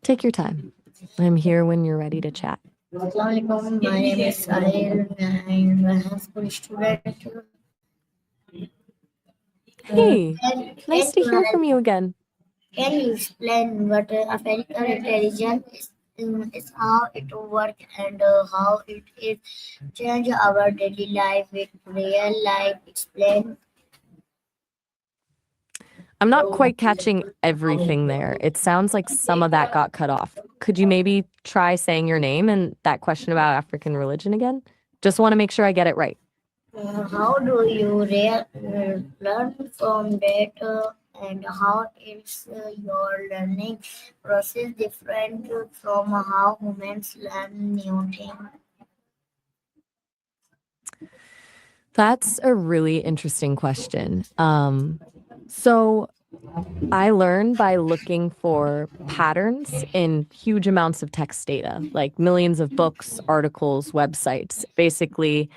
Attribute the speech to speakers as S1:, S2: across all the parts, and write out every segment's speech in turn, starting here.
S1: Take your time. I'm here when you're ready to chat.
S2: Assalamualaikum. My name is Sahil. I'm a high school student.
S1: Hey,
S2: Can
S1: nice to
S2: you
S1: hear from you again.
S2: can you explain what African intelligence is, how it works, and how it is change our daily life with real life? Explain.
S1: I'm not quite catching everything there. It sounds like some of that got cut off. Could you maybe try saying your name and that question about African religion again? Just want to make sure I get it right.
S2: How do you learn from that, and how is your learning process different from how humans learn new things?
S1: That's a really interesting question. So I learn by looking for patterns in huge amounts of text data, like millions of books, articles, websites. Basically,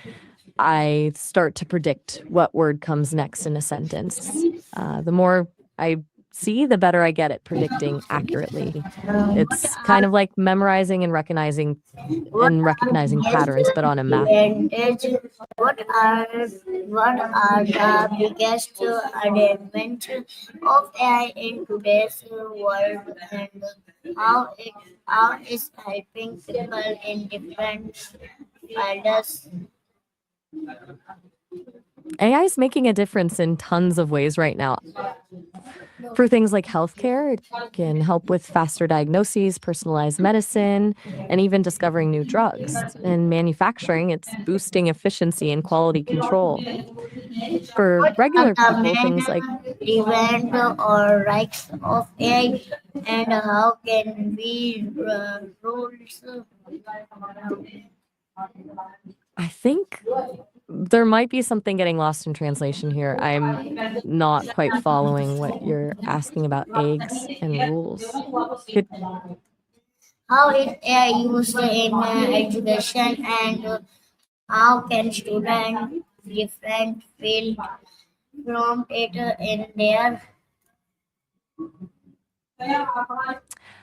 S1: I start to predict what word comes next in a sentence. The more I see, the better I get at predicting accurately.
S2: What
S1: It's kind
S2: are
S1: of like memorizing
S2: what
S1: and
S2: are
S1: recognizing patterns, but on a
S2: biggest
S1: map.
S2: advantage? What are what are the biggest advantages of AI in today's world, and how is helping people in different fields?
S1: AI is making a difference in tons of ways right now. For things like healthcare, it can help with faster diagnoses, personalized medicine, and even discovering new drugs. In manufacturing, it's boosting efficiency and quality control. For
S2: What are
S1: regular
S2: the
S1: people, things like
S2: main event or rights of AI, and how can we rules?
S1: I think there might be something getting lost in translation here. I'm not quite following what you're asking about eggs and rules. Could
S2: How is AI used in education, and how can students different field from it in their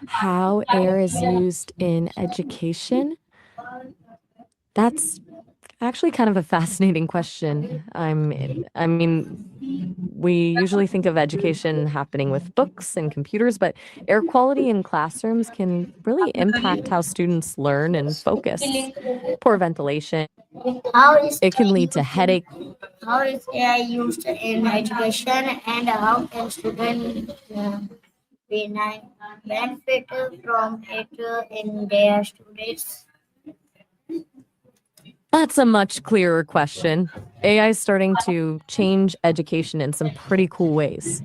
S1: how air is used in education? That's actually kind of a fascinating question. I mean, we usually think of education happening with books and computers, but air quality in classrooms can really impact how students learn and focus. Poor ventilation,
S2: how is
S1: it can
S2: AI
S1: lead to headache.
S2: how is AI used in education, and how can students benefit from it in their studies?
S1: That's a much clearer question. AI is starting to change education in some pretty cool ways.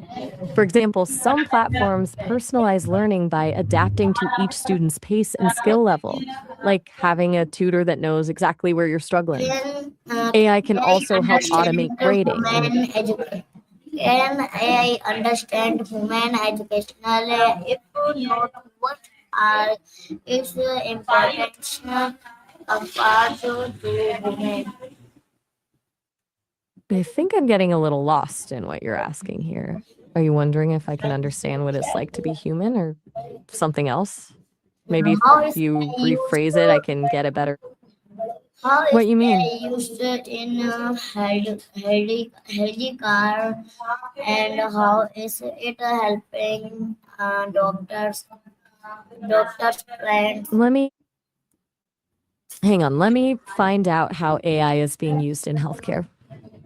S1: For example, some platforms personalize learning by adapting to each student's pace and skill level, like having a tutor that knows exactly where you're struggling. AI can
S2: Can AI
S1: also help
S2: understand
S1: automate grading and
S2: human education? Can AI understand human educational if you know what are its importance compared to human?
S1: I think I'm getting a little lost in what you're asking here. Are you wondering if I can understand what it's like to be human or something else? Maybe if
S2: How is
S1: you
S2: AI used?
S1: rephrase it, I can get a better.
S2: How is
S1: What you mean?
S2: AI used in healthy car, and how is it helping doctors friends?
S1: Let me hang on. Let me find out how AI is being used in healthcare.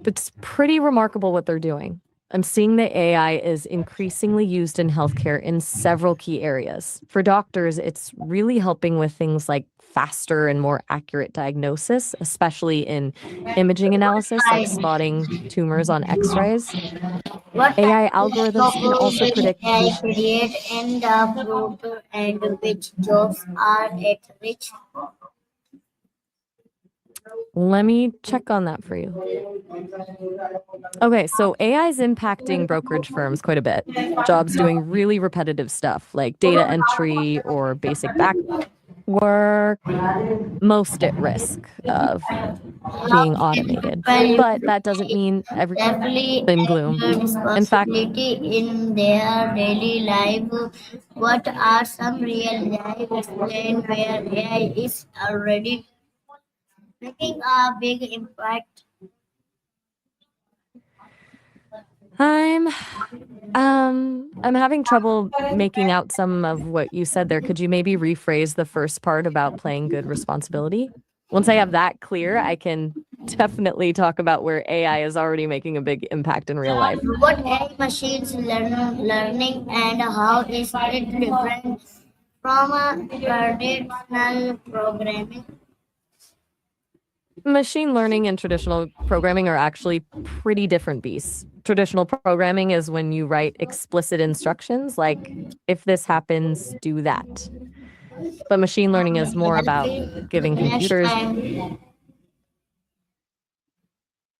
S1: It's pretty remarkable what they're doing. I'm seeing that AI is increasingly used in healthcare in several key areas. For doctors, it's really helping with things like faster and more accurate diagnosis, especially in imaging analysis, like spotting tumors on x rays.
S2: What
S1: AI
S2: type of
S1: algorithms can
S2: jobs
S1: also
S2: will
S1: predict
S2: AI
S1: patient.
S2: create in the future, and which jobs are at risk?
S1: Let me check on that for you. Okay, so AI is impacting brokerage firms quite a bit. Jobs doing really repetitive stuff like data entry or basic were most at risk of
S2: How
S1: being
S2: can
S1: automated.
S2: people
S1: But that doesn't mean every
S2: safely
S1: and
S2: and
S1: gloom. In fact,
S2: responsibility in their daily life? What are some real life explain where AI is already making a big impact?
S1: I'm I'm having trouble making out some of what you said there. Could you maybe rephrase the first part about playing good responsibility? Once I have that clear, I can definitely talk about where AI is already making a big impact in real life.
S2: What AI machines learning and how is it different from a traditional programming?
S1: Machine learning and traditional programming are actually pretty different beasts. Traditional programming is when you write explicit instructions like, if this happens, do that. But machine learning is more
S2: Help
S1: about
S2: me
S1: giving
S2: next
S1: computers.
S2: time.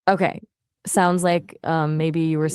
S1: Okay. Sounds like maybe you were